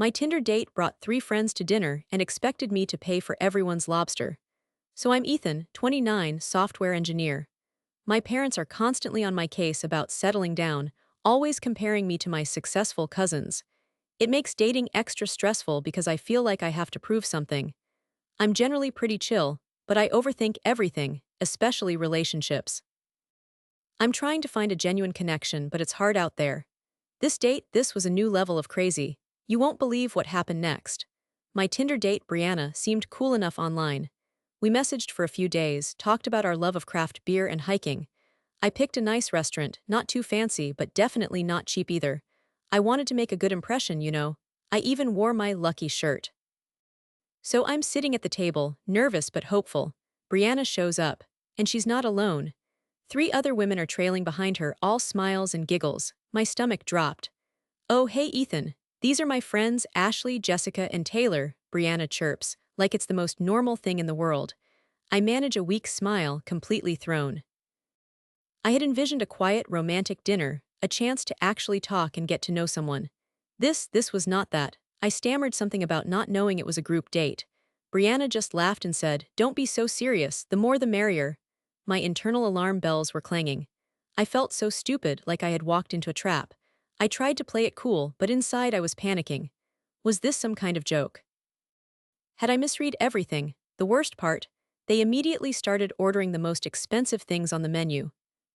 My Tinder date brought 3 friends to dinner and expected me to pay for everyone's lobster. So I'm Ethan, 29, software engineer. My parents are constantly on my case about settling down, always comparing me to my successful cousins. It makes dating extra stressful because I feel like I have to prove something. I'm generally pretty chill, but I overthink everything, especially relationships. I'm trying to find a genuine connection, but it's hard out there. This was a new level of crazy. You won't believe what happened next. My Tinder date, Brianna, seemed cool enough online. We messaged for a few days, talked about our love of craft beer and hiking. I picked a nice restaurant, not too fancy, but definitely not cheap either. I wanted to make a good impression, you know. I even wore my lucky shirt. So I'm sitting at the table, nervous but hopeful. Brianna shows up, and she's not alone. 3 other women are trailing behind her, all smiles and giggles. My stomach dropped. "Oh, hey, Ethan. These are my friends Ashley, Jessica, and Taylor," Brianna chirps, like it's the most normal thing in the world. I manage a weak smile, completely thrown. I had envisioned a quiet, romantic dinner, a chance to actually talk and get to know someone. This was not that. I stammered something about not knowing it was a group date. Brianna just laughed and said, "Don't be so serious, the more the merrier." My internal alarm bells were clanging. I felt so stupid, like I had walked into a trap. I tried to play it cool, but inside I was panicking. Was this some kind of joke? Had I misread everything? The worst part, they immediately started ordering the most expensive things on the menu.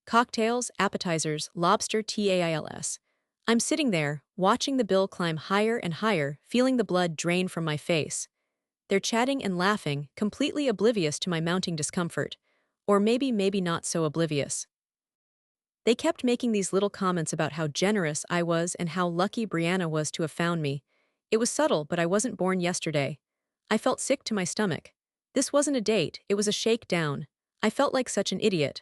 Cocktails, appetizers, lobster tails. I'm sitting there, watching the bill climb higher and higher, feeling the blood drain from my face. They're chatting and laughing, completely oblivious to my mounting discomfort. Or maybe not so oblivious. They kept making these little comments about how generous I was and how lucky Brianna was to have found me. It was subtle, but I wasn't born yesterday. I felt sick to my stomach. This wasn't a date, it was a shakedown. I felt like such an idiot.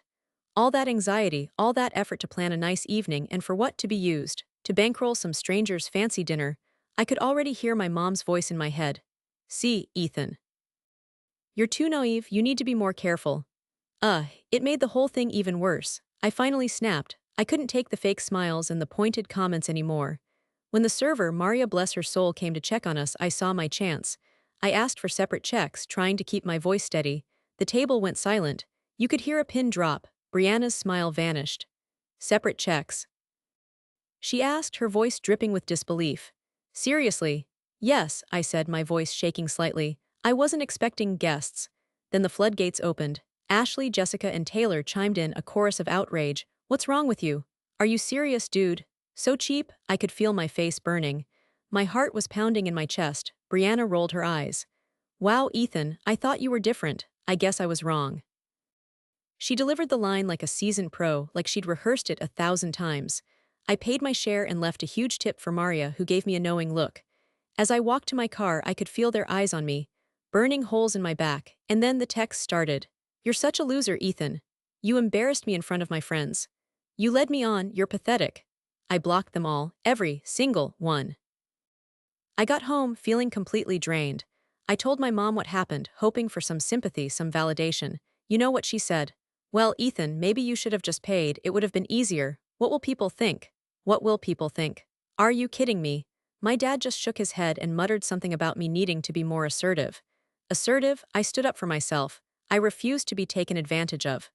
All that anxiety, all that effort to plan a nice evening, and for what to be used? To bankroll some stranger's fancy dinner. I could already hear my mom's voice in my head. "See, Ethan. You're too naive, you need to be more careful." It made the whole thing even worse. I finally snapped. I couldn't take the fake smiles and the pointed comments anymore. When the server, Maria bless her soul, came to check on us, I saw my chance. I asked for separate checks, trying to keep my voice steady. The table went silent. You could hear a pin drop. Brianna's smile vanished. "Separate checks?" she asked, her voice dripping with disbelief. "Seriously?" "Yes," I said, my voice shaking slightly. I wasn't expecting guests. Then the floodgates opened. Ashley, Jessica, and Taylor chimed in, a chorus of outrage. "What's wrong with you? Are you serious, dude? So cheap?" I could feel my face burning. My heart was pounding in my chest. Brianna rolled her eyes. "Wow, Ethan, I thought you were different. I guess I was wrong." She delivered the line like a seasoned pro, like she'd rehearsed it 1,000 times. I paid my share and left a huge tip for Maria, who gave me a knowing look. As I walked to my car, I could feel their eyes on me, burning holes in my back, and then the text started. "You're such a loser, Ethan. You embarrassed me in front of my friends. You led me on, you're pathetic." I blocked them all, every single one. I got home feeling completely drained. I told my mom what happened, hoping for some sympathy, some validation. You know what she said? "Well, Ethan, maybe you should have just paid, it would have been easier. What will people think? What will people think?" Are you kidding me? My dad just shook his head and muttered something about me needing to be more assertive. Assertive? I stood up for myself. I refused to be taken advantage of.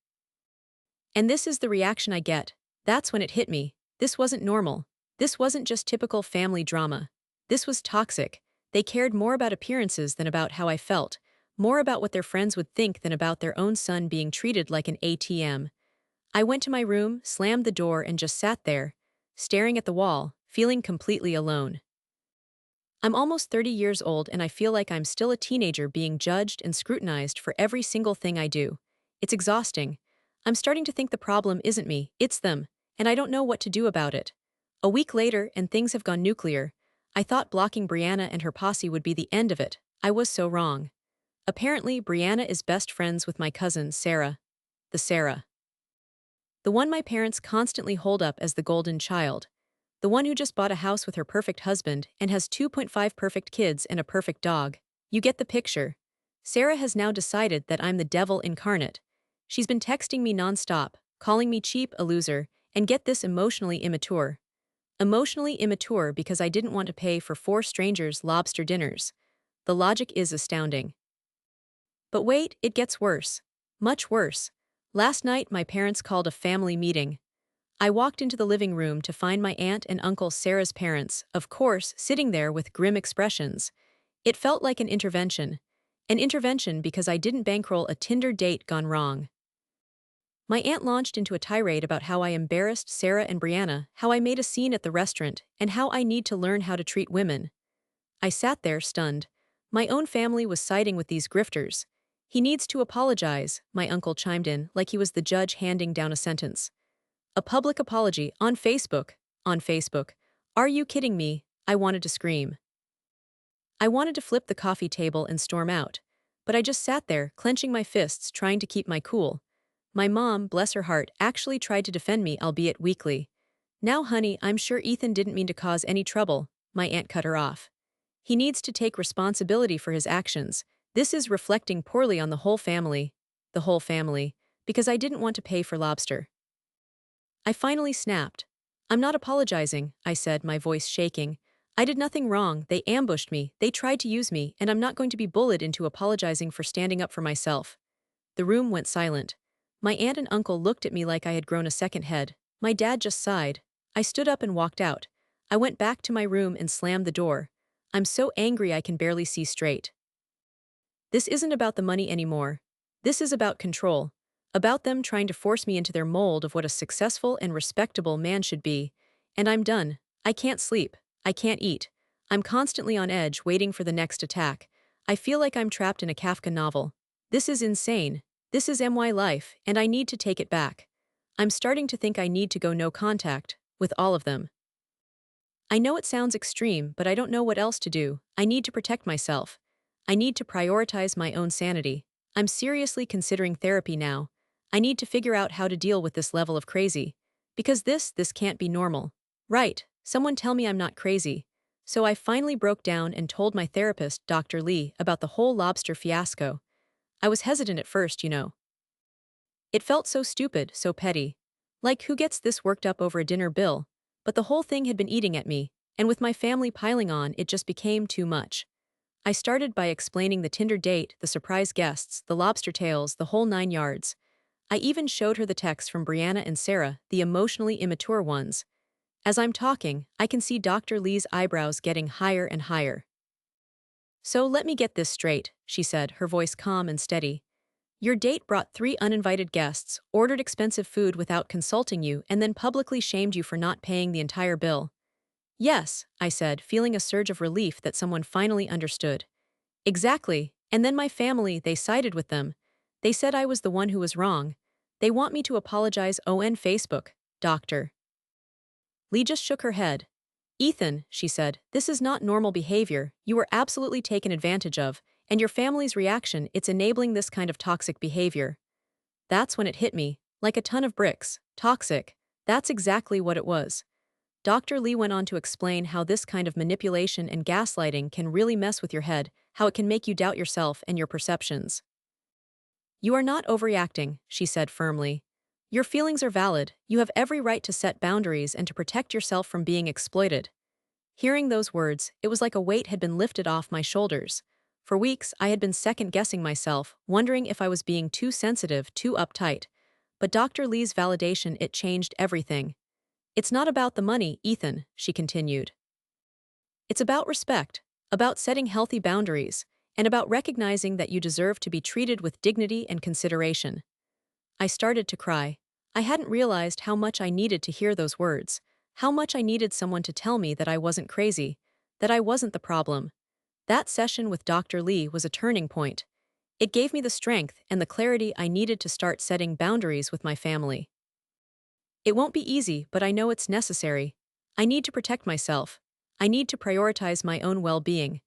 And this is the reaction I get. That's when it hit me. This wasn't normal. This wasn't just typical family drama. This was toxic. They cared more about appearances than about how I felt, more about what their friends would think than about their own son being treated like an ATM. I went to my room, slammed the door, and just sat there, staring at the wall, feeling completely alone. I'm almost 30 years old and I feel like I'm still a teenager being judged and scrutinized for every single thing I do. It's exhausting. I'm starting to think the problem isn't me, it's them, and I don't know what to do about it. A week later, and things have gone nuclear. I thought blocking Brianna and her posse would be the end of it. I was so wrong. Apparently, Brianna is best friends with my cousin, Sarah. The Sarah. The one my parents constantly hold up as the golden child. The one who just bought a house with her perfect husband and has 2.5 perfect kids and a perfect dog. You get the picture. Sarah has now decided that I'm the devil incarnate. She's been texting me nonstop, calling me cheap, a loser, and get this, emotionally immature. Emotionally immature because I didn't want to pay for four strangers' lobster dinners. The logic is astounding. But wait, it gets worse. Much worse. Last night, my parents called a family meeting. I walked into the living room to find my aunt and uncle Sarah's parents, of course, sitting there with grim expressions. It felt like an intervention. An intervention because I didn't bankroll a Tinder date gone wrong. My aunt launched into a tirade about how I embarrassed Sarah and Brianna, how I made a scene at the restaurant, and how I need to learn how to treat women. I sat there, stunned. My own family was siding with these grifters. He needs to apologize, my uncle chimed in, like he was the judge handing down a sentence. A public apology on Facebook. On Facebook. Are you kidding me? I wanted to scream. I wanted to flip the coffee table and storm out. But I just sat there, clenching my fists, trying to keep my cool. My mom, bless her heart, actually tried to defend me, albeit weakly. Now, honey, I'm sure Ethan didn't mean to cause any trouble, my aunt cut her off. He needs to take responsibility for his actions. This is reflecting poorly on the whole family. The whole family. Because I didn't want to pay for lobster. I finally snapped. I'm not apologizing, I said, my voice shaking. I did nothing wrong, they ambushed me, they tried to use me, and I'm not going to be bullied into apologizing for standing up for myself. The room went silent. My aunt and uncle looked at me like I had grown a second head. My dad just sighed. I stood up and walked out. I went back to my room and slammed the door. I'm so angry I can barely see straight. This isn't about the money anymore. This is about control. About them trying to force me into their mold of what a successful and respectable man should be. And I'm done. I can't sleep. I can't eat. I'm constantly on edge, waiting for the next attack. I feel like I'm trapped in a Kafka novel. This is insane. This is my life, and I need to take it back. I'm starting to think I need to go no contact with all of them. I know it sounds extreme, but I don't know what else to do. I need to protect myself. I need to prioritize my own sanity. I'm seriously considering therapy now. I need to figure out how to deal with this level of crazy. Because this can't be normal. Right, someone tell me I'm not crazy. So I finally broke down and told my therapist, Dr. Lee, about the whole lobster fiasco. I was hesitant at first, you know. It felt so stupid, so petty. Like, who gets this worked up over a dinner bill? But the whole thing had been eating at me, and with my family piling on, it just became too much. I started by explaining the Tinder date, the surprise guests, the lobster tails, the whole 9 yards. I even showed her the texts from Brianna and Sarah, the emotionally immature ones. As I'm talking, I can see Dr. Lee's eyebrows getting higher and higher. So let me get this straight, she said, her voice calm and steady. Your date brought 3 uninvited guests, ordered expensive food without consulting you, and then publicly shamed you for not paying the entire bill. Yes, I said, feeling a surge of relief that someone finally understood. Exactly, and then my family, they sided with them. They said I was the one who was wrong. They want me to apologize on Facebook, Dr. Lee just shook her head. Ethan, she said, this is not normal behavior, you were absolutely taken advantage of, and your family's reaction, it's enabling this kind of toxic behavior. That's when it hit me, like a ton of bricks. Toxic. That's exactly what it was. Dr. Lee went on to explain how this kind of manipulation and gaslighting can really mess with your head, how it can make you doubt yourself and your perceptions. You are not overreacting, she said firmly. Your feelings are valid, you have every right to set boundaries and to protect yourself from being exploited. Hearing those words, it was like a weight had been lifted off my shoulders. For weeks, I had been second-guessing myself, wondering if I was being too sensitive, too uptight. But Dr. Lee's validation, it changed everything. It's not about the money, Ethan, she continued. It's about respect, about setting healthy boundaries, and about recognizing that you deserve to be treated with dignity and consideration. I started to cry. I hadn't realized how much I needed to hear those words, how much I needed someone to tell me that I wasn't crazy, that I wasn't the problem. That session with Dr. Lee was a turning point. It gave me the strength and the clarity I needed to start setting boundaries with my family. It won't be easy, but I know it's necessary. I need to protect myself. I need to prioritize my own well-being.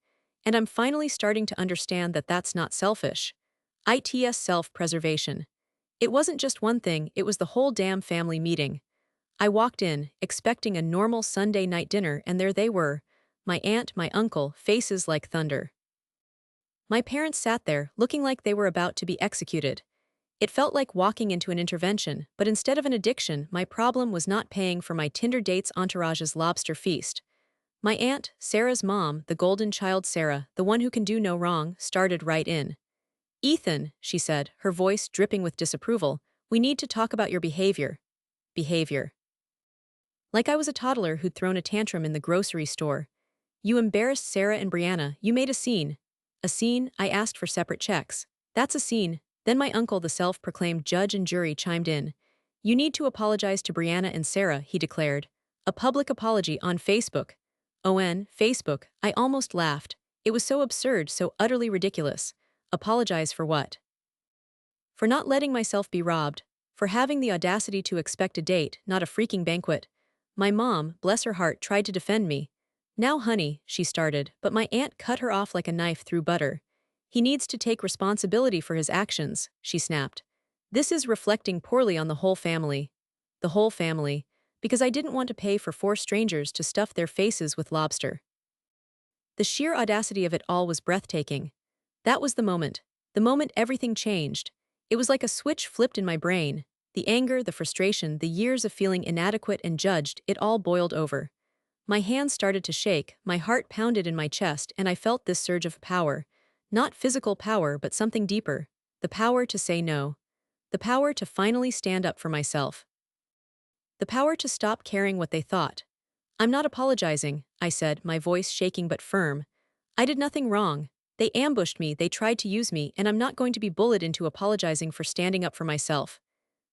And I'm finally starting to understand that that's not selfish. It's self-preservation. It wasn't just one thing, it was the whole damn family meeting. I walked in, expecting a normal Sunday night dinner, and there they were, my aunt, my uncle, faces like thunder. My parents sat there, looking like they were about to be executed. It felt like walking into an intervention, but instead of an addiction, my problem was not paying for my Tinder date's entourage's lobster feast. My aunt, Sarah's mom, the golden child Sarah, the one who can do no wrong, started right in. "Ethan," she said, her voice dripping with disapproval, "we need to talk about your behavior." Behavior. Like I was a toddler who'd thrown a tantrum in the grocery store. "You embarrassed Sarah and Brianna, you made a scene." "A scene?" I asked for separate checks. "That's a scene." Then my uncle, the self-proclaimed judge and jury, chimed in. "You need to apologize to Brianna and Sarah," he declared. "A public apology on Facebook." Facebook, I almost laughed. It was so absurd, so utterly ridiculous. Apologize for what? For not letting myself be robbed. For having the audacity to expect a date, not a freaking banquet. My mom, bless her heart, tried to defend me. "Now honey," she started, but my aunt cut her off like a knife through butter. "He needs to take responsibility for his actions," she snapped. "This is reflecting poorly on the whole family." The whole family. Because I didn't want to pay for 4 strangers to stuff their faces with lobster. The sheer audacity of it all was breathtaking. That was the moment. The moment everything changed. It was like a switch flipped in my brain. The anger, the frustration, the years of feeling inadequate and judged, it all boiled over. My hands started to shake, my heart pounded in my chest, and I felt this surge of power. Not physical power, but something deeper. The power to say no. The power to finally stand up for myself. The power to stop caring what they thought. "I'm not apologizing," I said, my voice shaking but firm. "I did nothing wrong. They ambushed me, they tried to use me, and I'm not going to be bullied into apologizing for standing up for myself."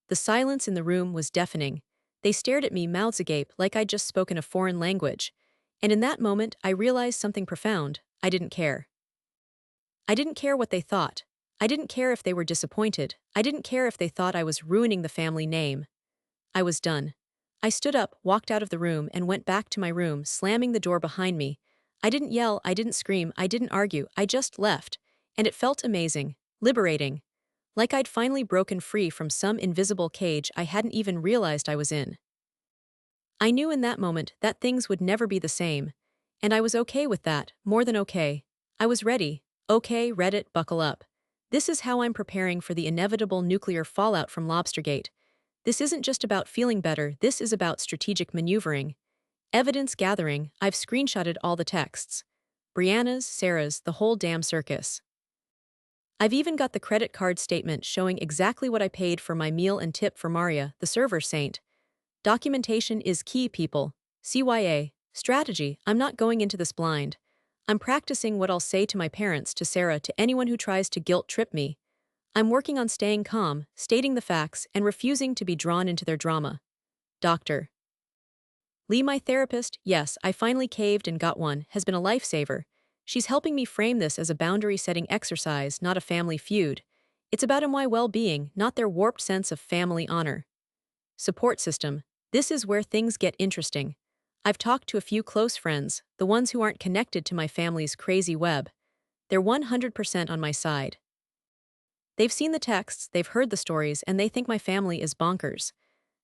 The silence in the room was deafening. They stared at me, mouths agape, like I'd just spoken a foreign language. And in that moment, I realized something profound. I didn't care. I didn't care what they thought. I didn't care if they were disappointed. I didn't care if they thought I was ruining the family name. I was done. I stood up, walked out of the room, and went back to my room, slamming the door behind me. I didn't yell, I didn't scream, I didn't argue, I just left. And it felt amazing, liberating. Like I'd finally broken free from some invisible cage I hadn't even realized I was in. I knew in that moment that things would never be the same. And I was okay with that, more than okay. I was ready. Okay, Reddit, buckle up. This is how I'm preparing for the inevitable nuclear fallout from Lobstergate. This isn't just about feeling better, this is about strategic maneuvering. Evidence gathering, I've screenshotted all the texts. Brianna's, Sarah's, the whole damn circus. I've even got the credit card statement showing exactly what I paid for my meal and tip for Maria, the server saint. Documentation is key, people. CYA. Strategy, I'm not going into this blind. I'm practicing what I'll say to my parents, to Sarah, to anyone who tries to guilt-trip me. I'm working on staying calm, stating the facts, and refusing to be drawn into their drama. Dr. Lee, my therapist, yes, I finally caved and got one, has been a lifesaver. She's helping me frame this as a boundary-setting exercise, not a family feud. It's about my well-being, not their warped sense of family honor. Support system. This is where things get interesting. I've talked to a few close friends, the ones who aren't connected to my family's crazy web. They're 100% on my side. They've seen the texts, they've heard the stories, and they think my family is bonkers.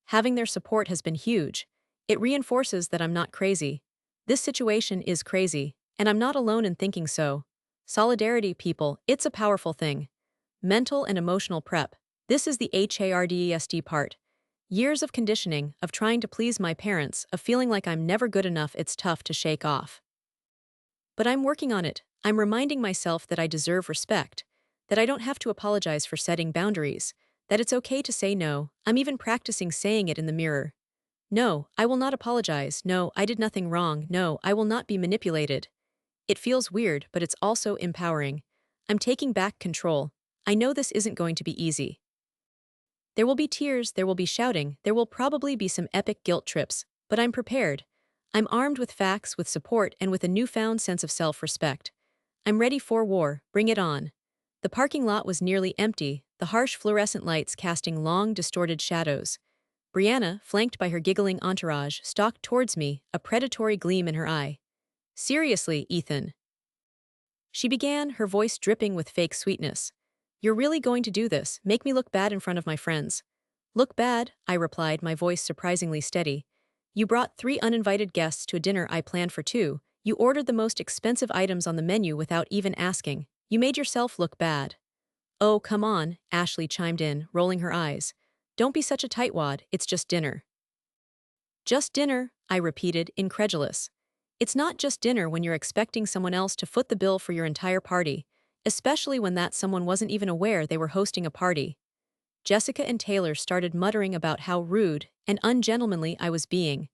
Having their support has been huge. It reinforces that I'm not crazy. This situation is crazy, and I'm not alone in thinking so. Solidarity, people, it's a powerful thing. Mental and emotional prep. This is the HARDEST part. Years of conditioning, of trying to please my parents, of feeling like I'm never good enough, it's tough to shake off. But I'm working on it. I'm reminding myself that I deserve respect, that I don't have to apologize for setting boundaries, that it's okay to say no. I'm even practicing saying it in the mirror. No, I will not apologize. No, I did nothing wrong. No, I will not be manipulated. It feels weird, but it's also empowering. I'm taking back control. I know this isn't going to be easy. There will be tears, there will be shouting, there will probably be some epic guilt trips, but I'm prepared. I'm armed with facts, with support, and with a newfound sense of self-respect. I'm ready for war, bring it on. The parking lot was nearly empty, the harsh fluorescent lights casting long, distorted shadows. Brianna, flanked by her giggling entourage, stalked towards me, a predatory gleam in her eye. "Seriously, Ethan," she began, her voice dripping with fake sweetness. "You're really going to do this, make me look bad in front of my friends?" "Look bad," I replied, my voice surprisingly steady. "You brought 3 uninvited guests to a dinner I planned for 2. You ordered the most expensive items on the menu without even asking. You made yourself look bad." Oh, come on, Ashley chimed in, rolling her eyes. Don't be such a tightwad, it's just dinner. Just dinner, I repeated, incredulous. It's not just dinner when you're expecting someone else to foot the bill for your entire party, especially when that someone wasn't even aware they were hosting a party. Jessica and Taylor started muttering about how rude and ungentlemanly I was being.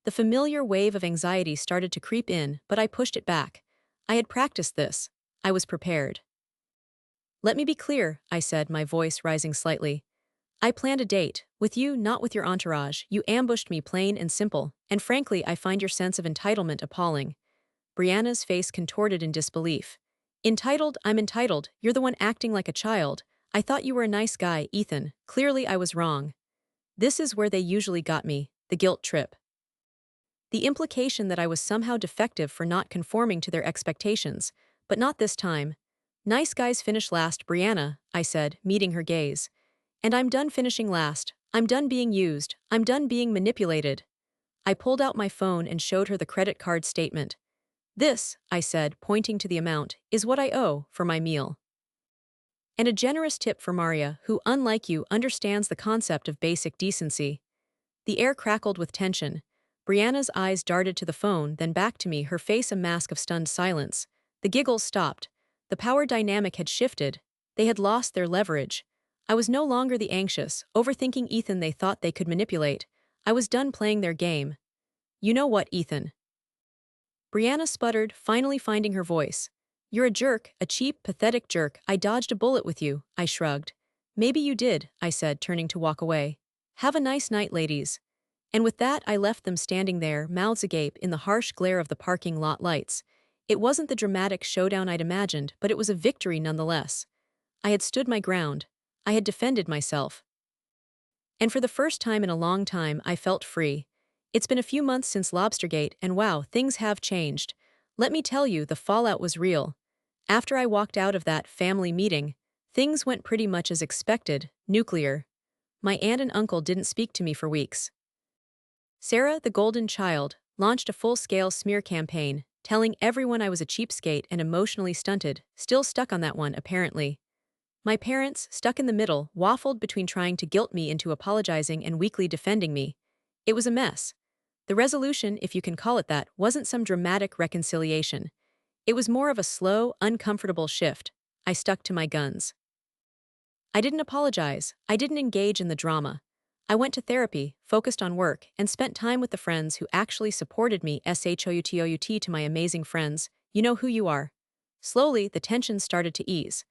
The familiar wave of anxiety started to creep in, but I pushed it back. I had practiced this. I was prepared. Let me be clear, I said, my voice rising slightly. I planned a date, with you, not with your entourage. You ambushed me plain and simple, and frankly, I find your sense of entitlement appalling. Brianna's face contorted in disbelief. Entitled? I'm entitled. You're the one acting like a child. I thought you were a nice guy, Ethan. Clearly I was wrong. This is where they usually got me, the guilt trip. The implication that I was somehow defective for not conforming to their expectations, but not this time. Nice guys finish last, Brianna, I said, meeting her gaze. And I'm done finishing last. I'm done being used. I'm done being manipulated. I pulled out my phone and showed her the credit card statement. This, I said, pointing to the amount, is what I owe for my meal. And a generous tip for Maria, who, unlike you, understands the concept of basic decency. The air crackled with tension. Brianna's eyes darted to the phone, then back to me, her face a mask of stunned silence. The giggles stopped. The power dynamic had shifted. They had lost their leverage. I was no longer the anxious, overthinking Ethan they thought they could manipulate. I was done playing their game. You know what, Ethan? Brianna sputtered, finally finding her voice. You're a jerk, a cheap, pathetic jerk. I dodged a bullet with you, I shrugged. Maybe you did, I said, turning to walk away. Have a nice night, ladies. And with that, I left them standing there, mouths agape, in the harsh glare of the parking lot lights. It wasn't the dramatic showdown I'd imagined, but it was a victory nonetheless. I had stood my ground. I had defended myself. And for the first time in a long time, I felt free. It's been a few months since Lobstergate, and wow, things have changed. Let me tell you, the fallout was real. After I walked out of that family meeting, things went pretty much as expected, nuclear. My aunt and uncle didn't speak to me for weeks. Sarah, the golden child, launched a full-scale smear campaign, telling everyone I was a cheapskate and emotionally stunted, still stuck on that one, apparently. My parents, stuck in the middle, waffled between trying to guilt me into apologizing and weakly defending me. It was a mess. The resolution, if you can call it that, wasn't some dramatic reconciliation. It was more of a slow, uncomfortable shift. I stuck to my guns. I didn't apologize. I didn't engage in the drama. I went to therapy, focused on work, and spent time with the friends who actually supported me. Shout to my amazing friends, you know who you are. Slowly, the tension started to ease.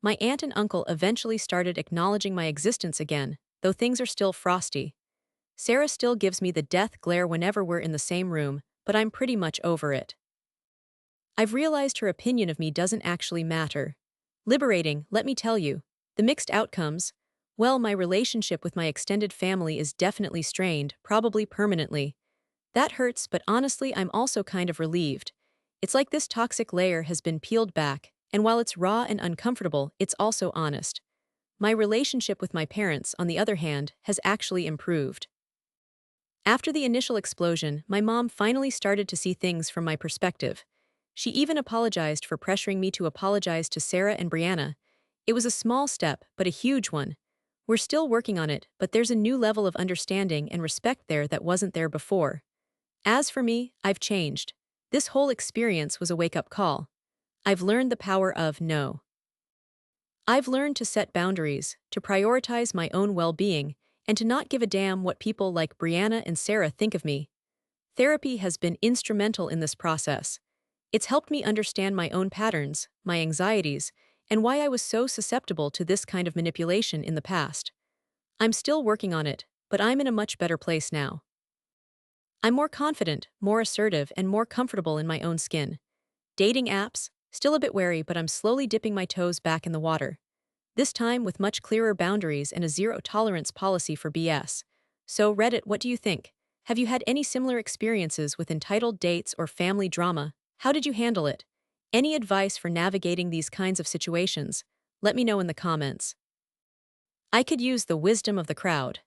My aunt and uncle eventually started acknowledging my existence again, though things are still frosty. Sarah still gives me the death glare whenever we're in the same room, but I'm pretty much over it. I've realized her opinion of me doesn't actually matter. Liberating, let me tell you. The mixed outcomes, well, my relationship with my extended family is definitely strained, probably permanently. That hurts, but honestly, I'm also kind of relieved. It's like this toxic layer has been peeled back, and while it's raw and uncomfortable, it's also honest. My relationship with my parents, on the other hand, has actually improved. After the initial explosion, my mom finally started to see things from my perspective. She even apologized for pressuring me to apologize to Sarah and Brianna. It was a small step, but a huge one. We're still working on it, but there's a new level of understanding and respect there that wasn't there before. As for me, I've changed. This whole experience was a wake-up call. I've learned the power of no. I've learned to set boundaries, to prioritize my own well-being, and to not give a damn what people like Brianna and Sarah think of me. Therapy has been instrumental in this process. It's helped me understand my own patterns, my anxieties, and why I was so susceptible to this kind of manipulation in the past. I'm still working on it, but I'm in a much better place now. I'm more confident, more assertive, and more comfortable in my own skin. Dating apps, still a bit wary, but I'm slowly dipping my toes back in the water. This time with much clearer boundaries and a zero-tolerance policy for BS. So Reddit, what do you think? Have you had any similar experiences with entitled dates or family drama? How did you handle it? Any advice for navigating these kinds of situations? Let me know in the comments. I could use the wisdom of the crowd.